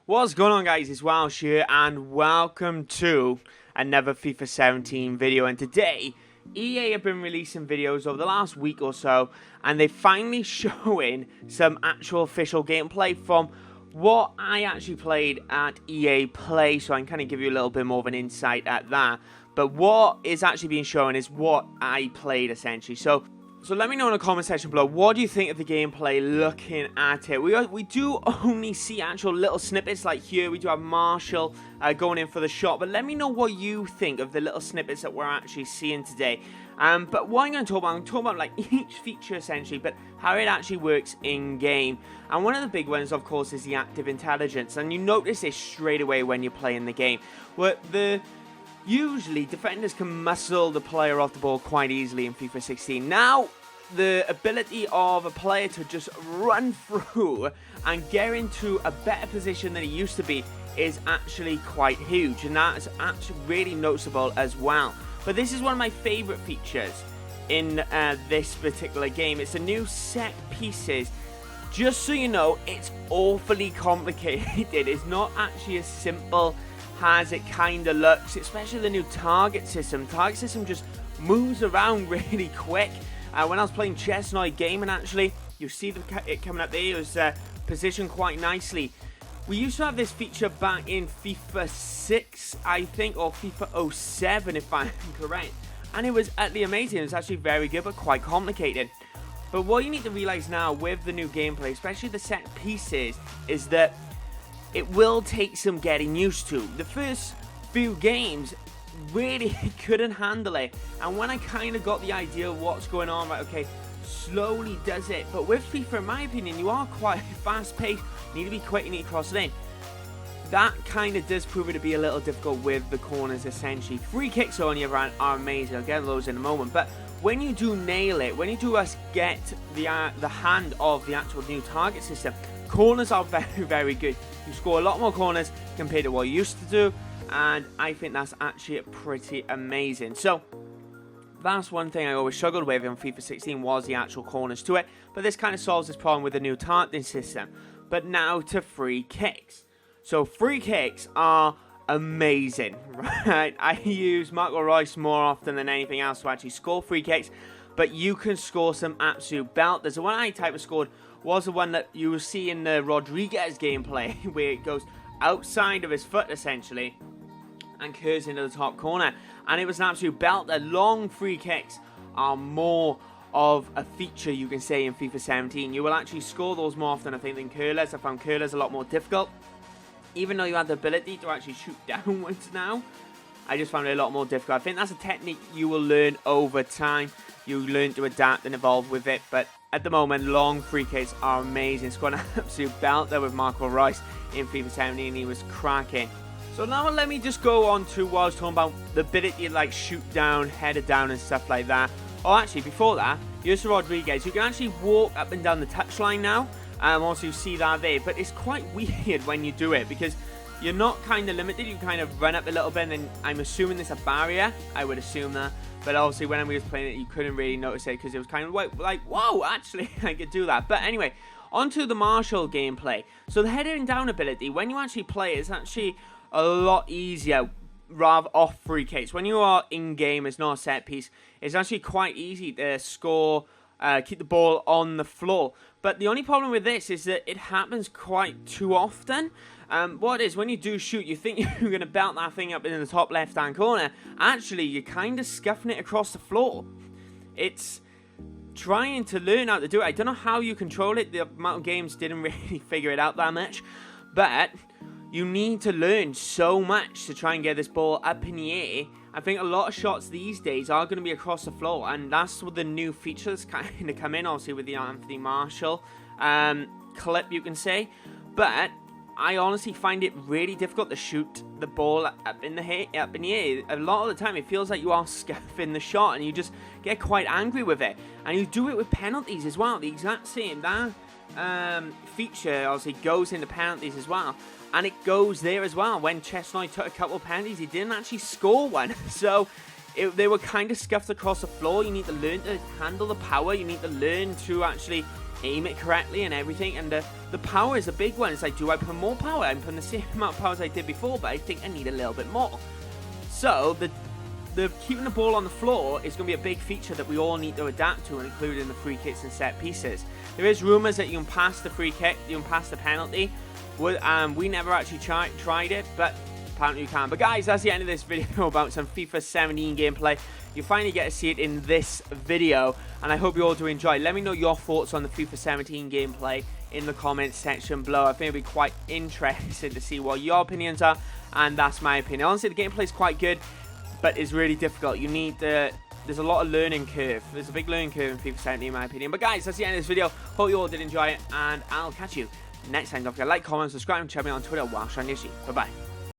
What's going on, guys? It's Welsh here and welcome to another FIFA 17 video. And today EA have been releasing videos over the last week or so, and they're finally showing some actual official gameplay from what I actually played at EA Play, so I can kind of give you a little bit more of an insight at that. But what is actually being shown is what I played essentially. So let me know in the comment section below, what do you think of the gameplay looking at it? We do only see actual little snippets, like here we do have Marshall going in for the shot, but let me know what you think of the little snippets that we're actually seeing today. But what I'm going to talk about like each feature essentially, but how it actually works in game. And one of the big ones, of course, is the active intelligence, and you notice this straight away when you're playing the game, where usually defenders can muscle the player off the ball quite easily in FIFA 16. Now, the ability of a player to just run through and get into a better position than he used to be is actually quite huge, and that is actually really noticeable as well. But this is one of my favorite features in this particular game. It's the new set pieces. Just so you know, it's awfully complicated. It's not actually as simple as it kind of looks, especially the new target system. Target system just moves around really quick. When I was playing Chestnut Gaming, actually, you see it coming up there. It was positioned quite nicely. We used to have this feature back in FIFA 6, I think, or FIFA 07, if I'm correct. And it was utterly amazing. It was actually very good, but quite complicated. But what you need to realize now with the new gameplay, especially the set pieces, is that it will take some getting used to. The first few games really couldn't handle it, and when I kind of got the idea of what's going on, right, okay, slowly does it. But with FIFA, in my opinion, you are quite fast paced, you need to be quick, you need to cross it in. That kind of does prove it to be a little difficult with the corners essentially. Free kicks on the other hand are amazing, I'll get those in a moment, but when you do nail it, when you do get the hand of the actual new target system, corners are very, very good. You score a lot more corners compared to what you used to do, and I think that's actually pretty amazing. So that's one thing I always struggled with in FIFA 16 was the actual corners to it, but this kind of solves this problem with the new targeting system. But now to free kicks. So free kicks are amazing, right? I use Marco Reus more often than anything else to actually score free kicks, but you can score some absolute belters. The one I type of scored was the one that you will see in the Rodriguez gameplay, where it goes outside of his foot essentially and curves into the top corner, and it was an absolute belter. Long free kicks are more of a feature, you can say, in FIFA 17. You will actually score those more often, I think, than curlers. I found curlers a lot more difficult, even though you have the ability to actually shoot downwards now. I just found it a lot more difficult. I think that's a technique you will learn over time. You learn to adapt and evolve with it, but at the moment, long free kicks are amazing. It's got an absolute belter with Marco Reus in FIFA 17. He was cracking. So now let me just go on to what I was talking about, the ability to like shoot down, header down and stuff like that. Oh, actually, before that, here's the Rodriguez. You can actually walk up and down the touchline now. Also, you see that there, but it's quite weird when you do it because you're not kind of limited. You kind of run up a little bit, and then I'm assuming there's a barrier. I would assume that. But obviously, when we was playing it, you couldn't really notice it because it was kind of like, whoa, actually, I could do that. But anyway, onto the Marshall gameplay. So the heading down ability, when you actually play it, it's actually a lot easier rather off free kicks. When you are in game, it's not a set piece. It's actually quite easy to score, keep the ball on the floor. But the only problem with this is that it happens quite too often. What it is, when you do shoot, you think you're going to belt that thing up in the top left-hand corner. Actually, you're kind of scuffing it across the floor. It's trying to learn how to do it. I don't know how you control it. The amount of games didn't really figure it out that much. But you need to learn so much to try and get this ball up in the air. I think a lot of shots these days are going to be across the floor, and that's what the new features kind of come in, obviously, with the Anthony Marshall clip, you can say. But I honestly find it really difficult to shoot the ball up in the air. A lot of the time, it feels like you are scuffing the shot, and you just get quite angry with it. And you do it with penalties as well, the exact same. That feature obviously goes into penalties as well. And it goes there as well. When Chestnut took a couple of penalties, he didn't actually score one. So they were kind of scuffed across the floor. You need to learn to handle the power. You need to learn to actually aim it correctly and everything. And the power is a big one. It's like, do I put more power? I'm putting the same amount of power as I did before, but I think I need a little bit more. So the keeping the ball on the floor is going to be a big feature that we all need to adapt to, including the free kicks and set pieces. There is rumours that you can pass the free kick, you can pass the penalty. We never actually tried it, but apparently you can. But guys, that's the end of this video about some FIFA 17 gameplay. You finally get to see it in this video, and I hope you all do enjoy. Let me know your thoughts on the FIFA 17 gameplay in the comments section below. I think it'll be quite interesting to see what your opinions are, and that's my opinion. Honestly, the gameplay is quite good, but it's really difficult. You need there's a lot of learning curve. There's a big learning curve in FIFA 17 in my opinion. But guys, that's the end of this video. Hope you all did enjoy it, and I'll catch you next time. Don't forget to like, comment, subscribe, and check me out on Twitter while Bye bye.